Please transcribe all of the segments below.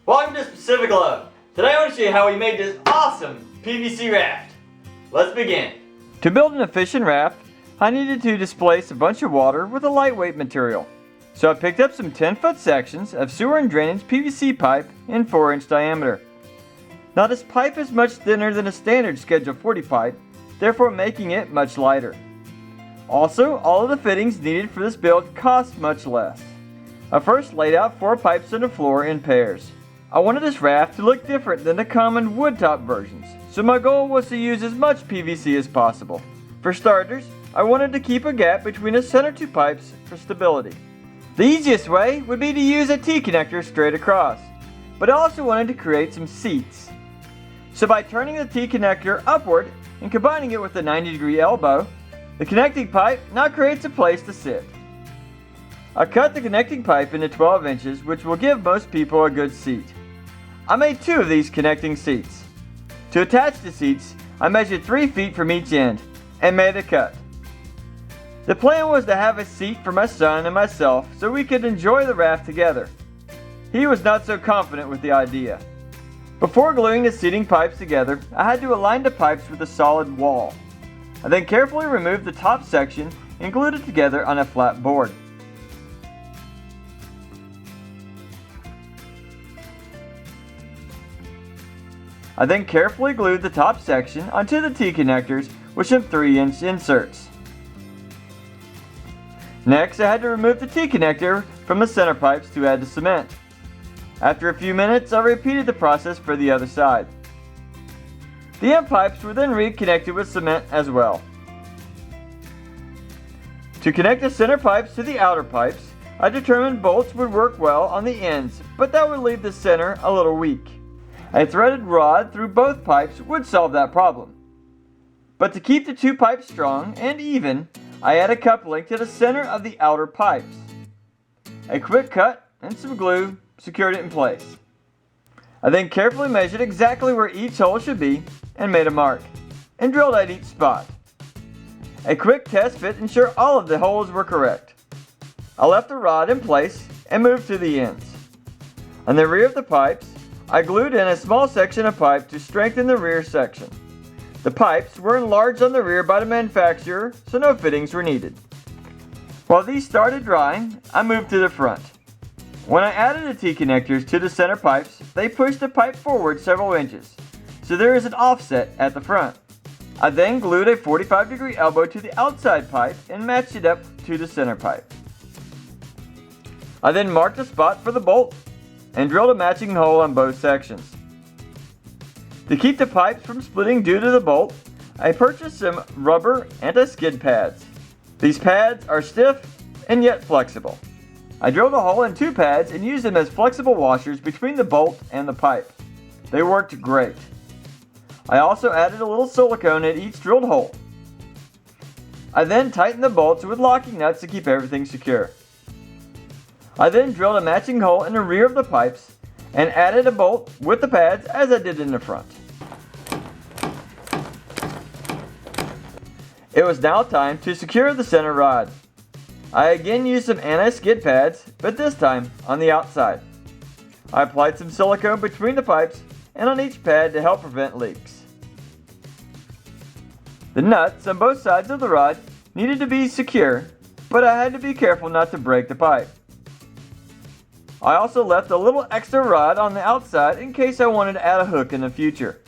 Welcome to Pacific Love. Today I want to show you how we made this awesome PVC raft. Let's begin. To build an efficient raft, I needed to displace a bunch of water with a lightweight material. So I picked up some 10-foot sections of sewer and drainage PVC pipe in 4-inch diameter. Now this pipe is much thinner than a standard Schedule 40 pipe, therefore making it much lighter. Also, all of the fittings needed for this build cost much less. I first laid out 4 pipes on the floor in pairs. I wanted this raft to look different than the common wood-top versions, so my goal was to use as much PVC as possible. For starters, I wanted to keep a gap between the center 2 pipes for stability. The easiest way would be to use a T-connector straight across, but I also wanted to create some seats. So by turning the T-connector upward and combining it with a 90-degree elbow, the connecting pipe now creates a place to sit. I cut the connecting pipe into 12 inches, which will give most people a good seat. I made 2 of these connecting seats. To attach the seats, I measured 3 feet from each end and made a cut. The plan was to have a seat for my son and myself so we could enjoy the raft together. He was not so confident with the idea. Before gluing the seating pipes together, I had to align the pipes with a solid wall. I then carefully removed the top section and glued it together on a flat board. I then carefully glued the top section onto the T-connectors with some 3-inch inserts. Next, I had to remove the T-connector from the center pipes to add the cement. After a few minutes, I repeated the process for the other side. The end pipes were then reconnected with cement as well. To connect the center pipes to the outer pipes, I determined bolts would work well on the ends, but that would leave the center a little weak. A threaded rod through both pipes would solve that problem. But to keep the 2 pipes strong and even, I add a coupling to the center of the outer pipes. A quick cut and some glue secured it in place. I then carefully measured exactly where each hole should be and made a mark, and drilled at each spot. A quick test fit ensured all of the holes were correct. I left the rod in place and moved to the ends. On the rear of the pipes, I glued in a small section of pipe to strengthen the rear section. The pipes were enlarged on the rear by the manufacturer, so no fittings were needed. While these started drying, I moved to the front. When I added the T-connectors to the center pipes, they pushed the pipe forward several inches, so there is an offset at the front. I then glued a 45-degree elbow to the outside pipe and matched it up to the center pipe. I then marked a spot for the bolt and drilled a matching hole on both sections. To keep the pipes from splitting due to the bolt, I purchased some rubber anti-skid pads. These pads are stiff and yet flexible. I drilled a hole in 2 pads and used them as flexible washers between the bolt and the pipe. They worked great. I also added a little silicone at each drilled hole. I then tightened the bolts with locking nuts to keep everything secure. I then drilled a matching hole in the rear of the pipes and added a bolt with the pads as I did in the front. It was now time to secure the center rod. I again used some anti-skid pads, but this time on the outside. I applied some silicone between the pipes and on each pad to help prevent leaks. The nuts on both sides of the rod needed to be secure, but I had to be careful not to break the pipe. I also left a little extra rod on the outside in case I wanted to add a hook in the future.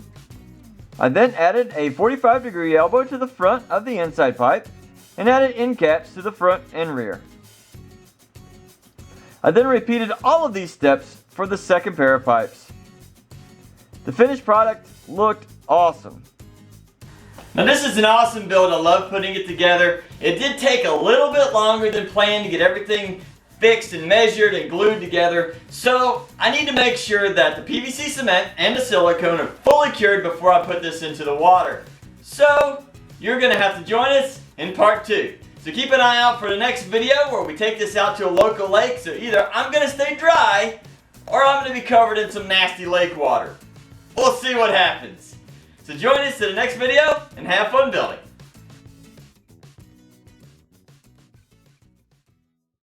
I then added a 45-degree elbow to the front of the inside pipe and added end caps to the front and rear. I then repeated all of these steps for the second pair of pipes. The finished product looked awesome. Now this is an awesome build. I love putting it together. It did take a little bit longer than planned to get everything fixed and measured and glued together, so I need to make sure that the PVC cement and the silicone are fully cured before I put this into the water. So you're going to have to join us in part 2. So keep an eye out for the next video where we take this out to a local lake, so either I'm going to stay dry or I'm going to be covered in some nasty lake water. We'll see what happens. So join us in the next video and have fun building.